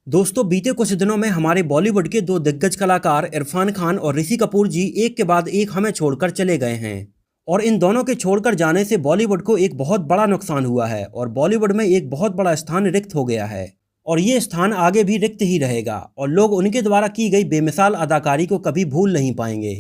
दोस्तों, बीते कुछ दिनों में हमारे बॉलीवुड के दो दिग्गज कलाकार इरफान खान और ऋषि कपूर जी एक के बाद एक हमें छोड़कर चले गए हैं। और इन दोनों के छोड़कर जाने से बॉलीवुड को एक बहुत बड़ा नुकसान हुआ है और बॉलीवुड में एक बहुत बड़ा स्थान रिक्त हो गया है। और ये स्थान आगे भी रिक्त ही रहेगा और लोग उनके द्वारा की गई बेमिसाल अदाकारी को कभी भूल नहीं पाएंगे।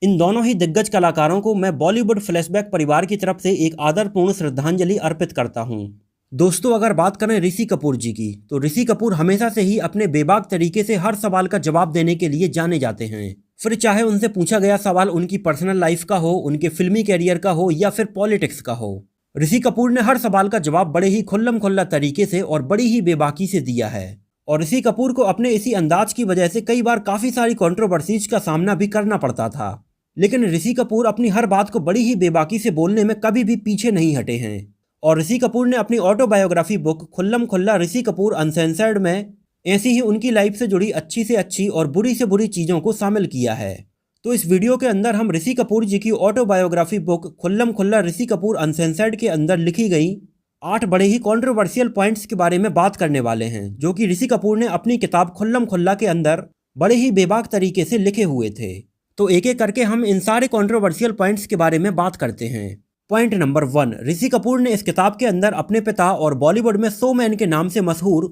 इन दोनों ही दिग्गज कलाकारों को मैं बॉलीवुड फ्लैशबैक परिवार की तरफ से एक आदरपूर्ण श्रद्धांजलि अर्पित करता हूँ। दोस्तों, अगर बात करें ऋषि कपूर जी की, तो ऋषि कपूर हमेशा से ही अपने बेबाक तरीके से हर सवाल का जवाब देने के लिए जाने जाते हैं। फिर चाहे उनसे पूछा गया सवाल उनकी पर्सनल लाइफ का हो, उनके फिल्मी कैरियर का हो या फिर पॉलिटिक्स का हो, ऋषि कपूर ने हर सवाल का जवाब बड़े ही खुल्लम खुल्ला तरीके से और बड़ी ही बेबाकी से दिया है। और ऋषि कपूर को अपने इसी अंदाज की वजह से कई बार काफी सारी कंट्रोवर्सीज का सामना भी करना पड़ता था। लेकिन ऋषि कपूर अपनी हर बात को बड़ी ही बेबाकी से बोलने में कभी भी पीछे नहीं हटे हैं। और ऋषि कपूर ने अपनी ऑटोबायोग्राफी बुक खुल्लम खुल्ला ऋषि कपूर अनसेंसर्ड में ऐसी ही उनकी लाइफ से जुड़ी अच्छी से अच्छी और बुरी से बुरी चीज़ों को शामिल किया है। तो इस वीडियो के अंदर हम ऋषि कपूर जी की ऑटोबायोग्राफी बुक खुल्लम खुल्ला ऋषि कपूर अनसेंसर्ड के अंदर लिखी गई 8 बड़े ही कंट्रोवर्शियल पॉइंट्स के बारे में बात करने वाले हैं, जो कि ऋषि कपूर ने अपनी किताब खुल्लम खुल्ला के अंदर बड़े ही बेबाक तरीके से लिखे हुए थे। तो एक एक करके हम इन सारे कंट्रोवर्शियल पॉइंट्स के बारे में बात करते हैं। पॉइंट नंबर 1, ऋषि कपूर ने इस किताब के अंदर अपने पिता और बॉलीवुड में सो मैन के नाम से मशहूर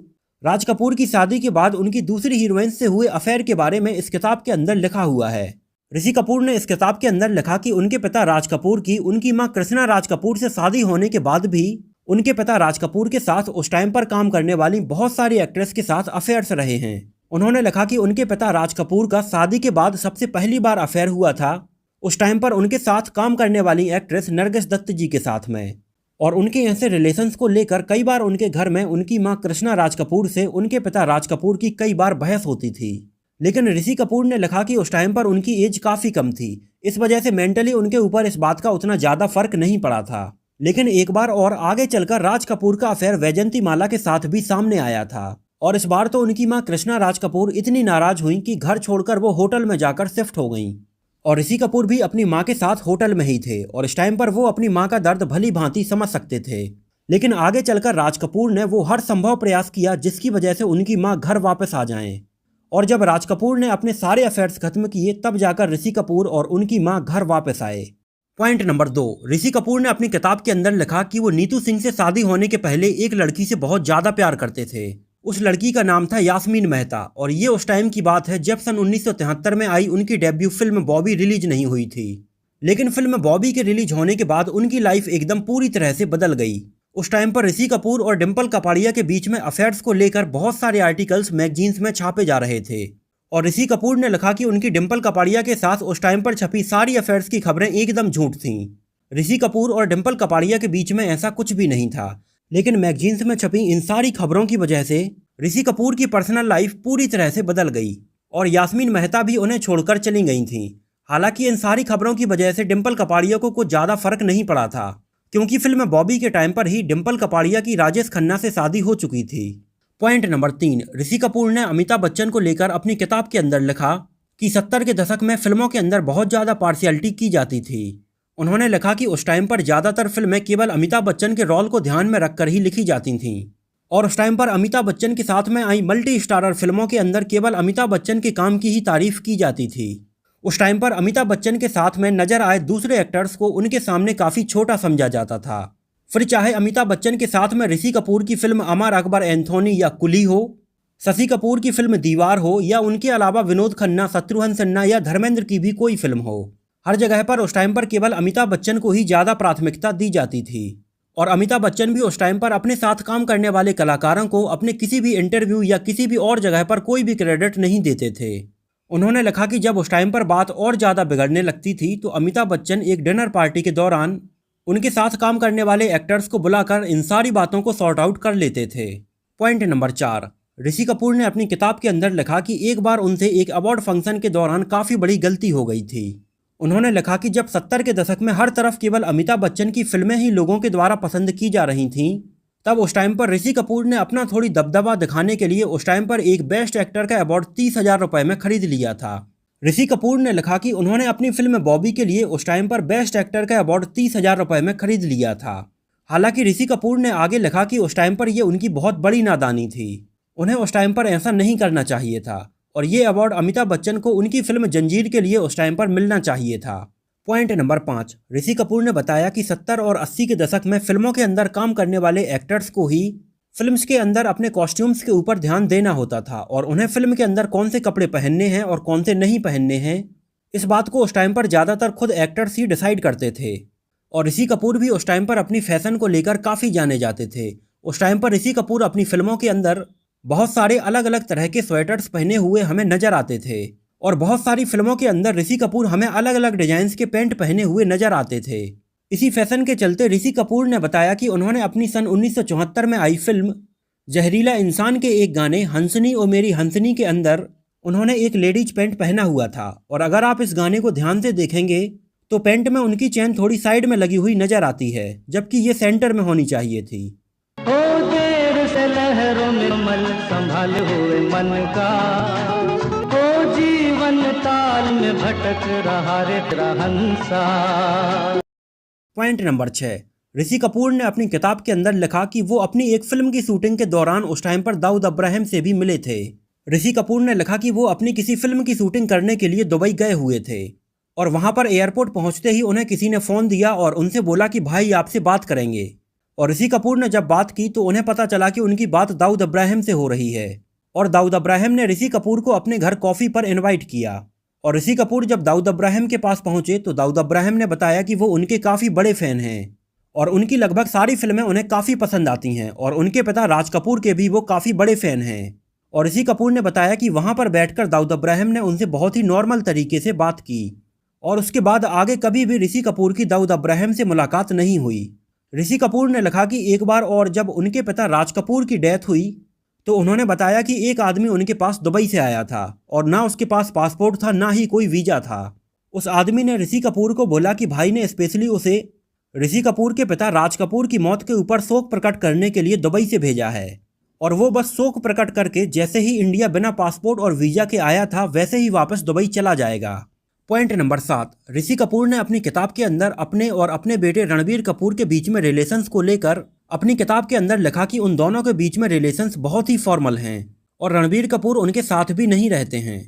राज कपूर की शादी के बाद उनकी दूसरी हीरोइन से हुए अफेयर के बारे में इस किताब के अंदर लिखा हुआ है। ऋषि कपूर ने इस किताब के अंदर लिखा कि उनके पिता राज कपूर की उनकी मां कृष्णा राज कपूर से शादी होने के बाद भी उनके पिता राज कपूर के साथ उस टाइम पर काम करने वाली बहुत सारी एक्ट्रेस के साथ अफेयर्स रहे हैं। उन्होंने लिखा कि उनके पिता राज कपूर का शादी के बाद सबसे पहली बार अफेयर हुआ था उस टाइम पर उनके साथ काम करने वाली एक्ट्रेस नरगिस दत्त जी के साथ में। और उनके ऐसे रिलेशंस को लेकर कई बार उनके घर में उनकी मां कृष्णा राज कपूर से उनके पिता राज कपूर की कई बार बहस होती थी। लेकिन ऋषि कपूर ने लिखा कि उस टाइम पर उनकी एज काफ़ी कम थी, इस वजह से मेंटली उनके ऊपर इस बात का उतना ज़्यादा फर्क नहीं पड़ा था। लेकिन एक बार और आगे चलकर राज कपूर का अफेयर वैजंती माला के साथ भी सामने आया था। और इस बार तो उनकी मां कृष्णा राज कपूर इतनी नाराज हुई कि घर छोड़कर वो होटल में जाकर शिफ्ट हो गईं। और ऋषि कपूर भी अपनी मां के साथ होटल में ही थे और इस टाइम पर वो अपनी मां का दर्द भली भांति समझ सकते थे। लेकिन आगे चलकर राज कपूर ने वो हर संभव प्रयास किया जिसकी वजह से उनकी मां घर वापस आ जाएं। और जब राज कपूर ने अपने सारे अफेयर्स खत्म किए तब जाकर ऋषि कपूर और उनकी मां घर वापस आए। पॉइंट नंबर 2, ऋषि कपूर ने अपनी किताब के अंदर लिखा कि वो नीतू सिंह से शादी होने के पहले एक लड़की से बहुत ज़्यादा प्यार करते थे। उस लड़की का नाम था यास्मीन मेहता और ये उस टाइम की बात है जब सन 1973 में आई उनकी डेब्यू फिल्म बॉबी रिलीज नहीं हुई थी। लेकिन फिल्म बॉबी के रिलीज होने के बाद उनकी लाइफ एकदम पूरी तरह से बदल गई। उस टाइम पर ऋषि कपूर और डिम्पल कपाड़िया के बीच में अफेयर्स को लेकर बहुत सारे आर्टिकल्स मैगजीन्स में छापे जा रहे थे। और ऋषि कपूर ने लिखा कि उनकी डिम्पल कपाड़िया के साथ उस टाइम पर छपी सारी अफेयर्स की खबरें एकदम झूठ थीं। ऋषि कपूर और डिम्पल कपाड़िया के बीच में ऐसा कुछ भी नहीं था। लेकिन मैगजीन्स में छपी इन सारी खबरों की वजह से ऋषि कपूर की पर्सनल लाइफ पूरी तरह से बदल गई और यास्मीन मेहता भी उन्हें छोड़कर चली गई थीं। हालांकि इन सारी खबरों की वजह से डिम्पल कपाड़िया को कुछ ज़्यादा फर्क नहीं पड़ा था, क्योंकि फिल्म बॉबी के टाइम पर ही डिम्पल कपाड़िया की राजेश खन्ना से शादी हो चुकी थी। पॉइंट नंबर 3, ऋषि कपूर ने अमिताभ बच्चन को लेकर अपनी किताब के अंदर लिखा कि 70 के दशक में फिल्मों के अंदर बहुत ज़्यादा पार्शियलिटी की जाती थी। उन्होंने लिखा कि उस टाइम पर ज़्यादातर फिल्में केवल अमिताभ बच्चन के रोल को ध्यान में रखकर ही लिखी जाती थीं। और उस टाइम पर अमिताभ बच्चन के साथ में आई मल्टी स्टारर फिल्मों के अंदर केवल अमिताभ बच्चन के काम की ही तारीफ की जाती थी। उस टाइम पर अमिताभ बच्चन के साथ में नजर आए दूसरे एक्टर्स को उनके सामने काफ़ी छोटा समझा जाता था। फिर चाहे अमिताभ बच्चन के साथ में ऋषि कपूर की फिल्म अमर अकबर एंथोनी या कुली हो, शशि कपूर की फिल्म दीवार हो या उनके अलावा विनोद खन्ना, शत्रुघ्न सिन्हा या धर्मेंद्र की भी कोई फिल्म हो, हर जगह पर उस टाइम पर केवल अमिताभ बच्चन को ही ज़्यादा प्राथमिकता दी जाती थी। और अमिताभ बच्चन भी उस टाइम पर अपने साथ काम करने वाले कलाकारों को अपने किसी भी इंटरव्यू या किसी भी और जगह पर कोई भी क्रेडिट नहीं देते थे। उन्होंने लिखा कि जब उस टाइम पर बात और ज़्यादा बिगड़ने लगती थी तो अमिताभ बच्चन एक डिनर पार्टी के दौरान उनके साथ काम करने वाले एक्टर्स को बुलाकर इन सारी बातों को सॉर्ट आउट कर लेते थे। पॉइंट नंबर 4, ऋषि कपूर ने अपनी किताब के अंदर लिखा कि एक बार उनसे एक अवार्ड फंक्शन के दौरान काफ़ी बड़ी गलती हो गई थी। उन्होंने लिखा कि जब 70 के दशक में हर तरफ केवल अमिताभ बच्चन की फिल्में ही लोगों के द्वारा पसंद की जा रही थीं, तब उस टाइम पर ऋषि कपूर ने अपना थोड़ी दबदबा दिखाने के लिए उस टाइम पर एक बेस्ट एक्टर का अवार्ड 30,000 रुपये में खरीद लिया था। ऋषि कपूर ने लिखा कि उन्होंने अपनी फिल्म बॉबी के लिए उस टाइम पर बेस्ट एक्टर का अवार्ड 30,000 रुपये में खरीद लिया था। हालांकि ऋषि कपूर ने आगे लिखा कि उस टाइम पर यह उनकी बहुत बड़ी नादानी थी। उन्हें उस टाइम पर ऐसा नहीं करना चाहिए था और ये अवार्ड अमिताभ बच्चन को उनकी फिल्म जंजीर के लिए उस टाइम पर मिलना चाहिए था। पॉइंट नंबर 5, ऋषि कपूर ने बताया कि 70 और 80 के दशक में फिल्मों के अंदर काम करने वाले एक्टर्स को ही फिल्म्स के अंदर अपने कॉस्ट्यूम्स के ऊपर ध्यान देना होता था और उन्हें फिल्म के अंदर कौन से कपड़े पहनने हैं और कौन से नहीं पहनने हैं, इस बात को उस टाइम पर ज़्यादातर खुद एक्टर्स ही डिसाइड करते थे। और ऋषि कपूर भी उस टाइम पर अपनी फैशन को लेकर काफ़ी जाने जाते थे। उस टाइम पर ऋषि कपूर अपनी फिल्मों के अंदर बहुत सारे अलग अलग तरह के स्वेटर्स पहने हुए हमें नजर आते थे और बहुत सारी फिल्मों के अंदर ऋषि कपूर हमें अलग अलग डिजाइन्स के पैंट पहने हुए नजर आते थे। इसी फैशन के चलते ऋषि कपूर ने बताया कि उन्होंने अपनी सन 1974 में आई फिल्म जहरीला इंसान के एक गाने हंसनी ओ मेरी हंसनी के अंदर उन्होंने एक लेडीज पैंट पहना हुआ था और अगर आप इस गाने को ध्यान से देखेंगे तो पैंट में उनकी चेन थोड़ी साइड में लगी हुई नजर आती है, जबकि ये सेंटर में होनी चाहिए थी। ओ देर से लहरों में मन संभाल हुए मन का, ओ जीवन ताल में भटक रहा रे तेरा हंसा। पॉइंट नंबर 6, ऋषि कपूर ने अपनी किताब के अंदर लिखा कि वो अपनी एक फिल्म की शूटिंग के दौरान उस टाइम पर दाऊद अब्राहम से भी मिले थे। ऋषि कपूर ने लिखा कि वो अपनी किसी फिल्म की शूटिंग करने के लिए दुबई गए हुए थे और वहां पर एयरपोर्ट पहुंचते ही उन्हें किसी ने फ़ोन दिया और उनसे बोला कि भाई आपसे बात करेंगे। और ऋषि कपूर ने जब बात की तो उन्हें पता चला कि उनकी बात दाऊद अब्राहम से हो रही है और दाऊद अब्राहम ने ऋषि कपूर को अपने घर कॉफ़ी पर इनवाइट किया। और ऋषि कपूर जब दाऊद अब्राहम के पास पहुंचे तो दाऊद अब्राहम ने बताया कि वो उनके काफ़ी बड़े फ़ैन हैं और उनकी लगभग सारी फिल्में उन्हें काफ़ी पसंद आती हैं और उनके पिता राज कपूर के भी वो काफ़ी बड़े फ़ैन हैं। और ऋषि कपूर ने बताया कि वहाँ पर बैठकर दाऊद अब्राहम ने उनसे बहुत ही नॉर्मल तरीके से बात की और उसके बाद आगे कभी भी ऋषि कपूर की दाऊद अब्राहम से मुलाकात नहीं हुई। ऋषि कपूर ने लिखा कि एक बार और जब उनके पिता राज कपूर की डेथ हुई तो उन्होंने बताया कि एक आदमी उनके पास दुबई से आया था और ना उसके पास पासपोर्ट था ना ही कोई वीज़ा था। उस आदमी ने ऋषि कपूर को बोला कि भाई ने स्पेशली उसे ऋषि कपूर के पिता राज कपूर की मौत के ऊपर शोक प्रकट करने के लिए दुबई से भेजा है और वो बस शोक प्रकट करके जैसे ही इंडिया बिना पासपोर्ट और वीज़ा के आया था वैसे ही वापस दुबई चला जाएगा। पॉइंट नंबर 7, ऋषि कपूर ने अपनी किताब के अंदर अपने और अपने बेटे रणबीर कपूर के बीच में रिलेशंस को लेकर अपनी किताब के अंदर लिखा कि उन दोनों के बीच में रिलेशंस बहुत ही फॉर्मल हैं और रणबीर कपूर उनके साथ भी नहीं रहते हैं।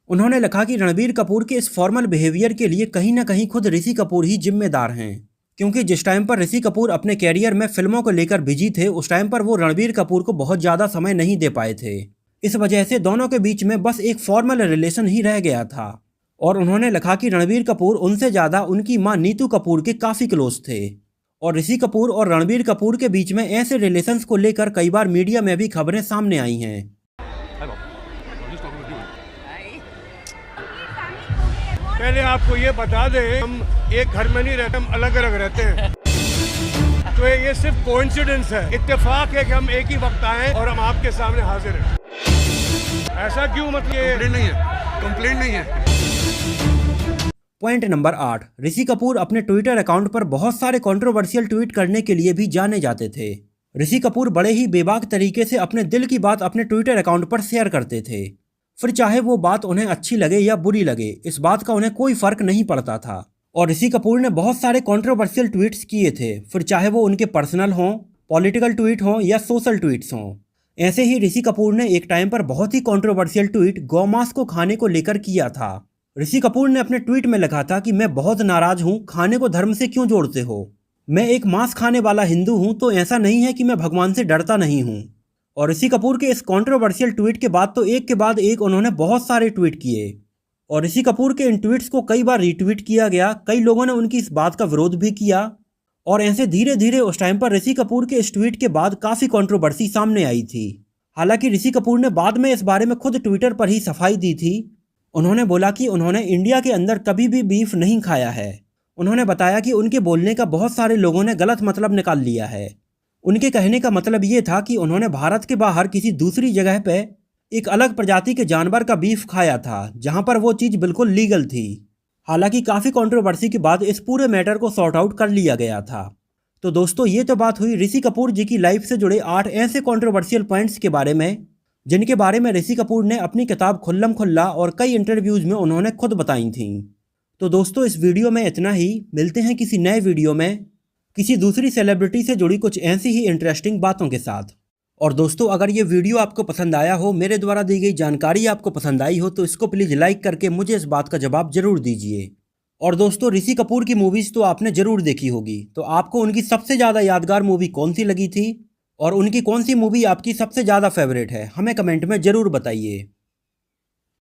उन्होंने लिखा कि रणबीर कपूर के इस फॉर्मल बिहेवियर के लिए कहीं ना कहीं खुद ऋषि कपूर ही जिम्मेदार हैं, क्योंकि जिस टाइम पर ऋषि कपूर अपने कैरियर में फिल्मों को लेकर बिजी थे उस टाइम पर वो रणबीर कपूर को बहुत ज़्यादा समय नहीं दे पाए थे। इस वजह से दोनों के बीच में बस एक फॉर्मल रिलेशन ही रह गया था। और उन्होंने लिखा कि रणबीर कपूर उनसे ज़्यादा उनकी मां नीतू कपूर के काफ़ी क्लोज थे और ऋषि कपूर और रणबीर कपूर के बीच में ऐसे रिलेशंस को लेकर कई बार मीडिया में भी खबरें सामने आई हैं। पहले आपको ये बता दें, हम एक घर में नहीं रहते, हम अलग अलग रहते हैं। तो ये सिर्फ कोइंसिडेंस है, इत्तेफाक है कि हम एक ही वक्त आए और हम आपके सामने हाजिर हैं। ऐसा क्यों? मतलब कंप्लेंट नहीं है। पॉइंट नंबर 8, ऋषि कपूर अपने ट्विटर अकाउंट पर बहुत सारे कंट्रोवर्शियल ट्वीट करने के लिए भी जाने जाते थे। ऋषि कपूर बड़े ही बेबाक तरीके से अपने दिल की बात अपने ट्विटर अकाउंट पर शेयर करते थे, फिर चाहे वो बात उन्हें अच्छी लगे या बुरी लगे इस बात का उन्हें कोई फर्क नहीं पड़ता था। और ऋषि कपूर ने बहुत सारे कंट्रोवर्शियल ट्वीट्स किए थे, फिर चाहे वो उनके पर्सनल हों, पॉलिटिकल ट्वीट हों या सोशल ट्वीट्स हों। ऐसे ही ऋषि कपूर ने एक टाइम पर बहुत ही कंट्रोवर्शियल ट्वीट गौमांस को खाने को लेकर किया था। ऋषि कपूर ने अपने ट्वीट में लिखा था कि मैं बहुत नाराज हूँ, खाने को धर्म से क्यों जोड़ते हो? मैं एक मांस खाने वाला हिंदू हूँ, तो ऐसा नहीं है कि मैं भगवान से डरता नहीं हूँ। और ऋषि कपूर के इस कंट्रोवर्शियल ट्वीट के बाद तो एक के बाद एक उन्होंने बहुत सारे ट्वीट किए और ऋषि कपूर के इन ट्वीट्स को कई बार रीट्वीट किया गया, कई लोगों ने उनकी इस बात का विरोध भी किया और ऐसे धीरे धीरे उस टाइम पर ऋषि कपूर के इस ट्वीट के बाद काफ़ी कंट्रोवर्सी सामने आई थी। हालांकि ऋषि कपूर ने बाद में इस बारे में खुद ट्विटर पर ही सफाई दी थी। उन्होंने बोला कि उन्होंने इंडिया के अंदर कभी भी बीफ नहीं खाया है। उन्होंने बताया कि उनके बोलने का बहुत सारे लोगों ने गलत मतलब निकाल लिया है। उनके कहने का मतलब ये था कि उन्होंने भारत के बाहर किसी दूसरी जगह पे एक अलग प्रजाति के जानवर का बीफ खाया था जहां पर वो चीज़ बिल्कुल लीगल थी। हालांकि काफ़ी कंट्रोवर्सी के बाद इस पूरे मैटर को सॉर्ट आउट कर लिया गया था। तो दोस्तों ये तो बात हुई ऋषि कपूर जी की लाइफ से जुड़े 8 ऐसे कंट्रोवर्शियल पॉइंट्स के बारे में जिनके बारे में ऋषि कपूर ने अपनी किताब खुल्लम खुल्ला और कई इंटरव्यूज़ में उन्होंने खुद बताई थी। तो दोस्तों इस वीडियो में इतना ही। मिलते हैं किसी नए वीडियो में किसी दूसरी सेलिब्रिटी से जुड़ी कुछ ऐसी ही इंटरेस्टिंग बातों के साथ। और दोस्तों, अगर ये वीडियो आपको पसंद आया हो, मेरे द्वारा दी गई जानकारी आपको पसंद आई हो, तो इसको प्लीज़ लाइक करके मुझे इस बात का जवाब जरूर दीजिए। और दोस्तों, ऋषि कपूर की मूवीज़ तो आपने ज़रूर देखी होगी, तो आपको उनकी सबसे ज़्यादा यादगार मूवी कौन सी लगी थी और उनकी कौन सी मूवी आपकी सबसे ज़्यादा फेवरेट है, हमें कमेंट में ज़रूर बताइए।